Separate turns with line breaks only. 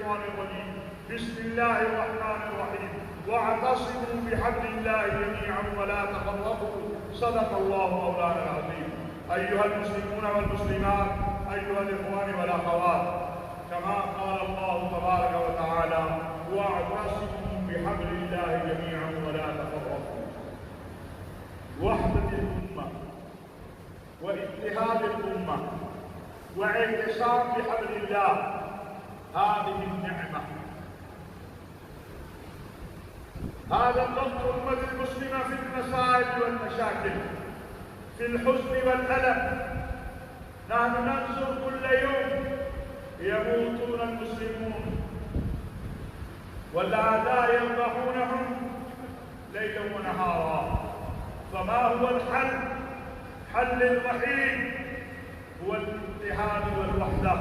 الشيطان الرجيم. بسم الله الرحمن الرحيم. واعتصموا بحبل الله جميعا ولا تفرقوا. صدق الله مولانا العظيم. أيها المسلمون والمسلمات، أيها الإخوان والأخوات، كما قال الله تبارك وتعالى: واعتصموا بحبل الله جميعا ولا تفرقوا. وحدة الأمة واتحاد الأمة واعتصام بحبل الله، هذه النعمة. هذا ضبط الأمة المسلمة في المصائب والمشاكل، في الحزن والألم. نحن ننظر كل يوم يموتون المسلمون والأعداء يذبحونهم ليلا ونهارا. فما هو الحل؟ حل الوحيد هو الاتحاد والوحدة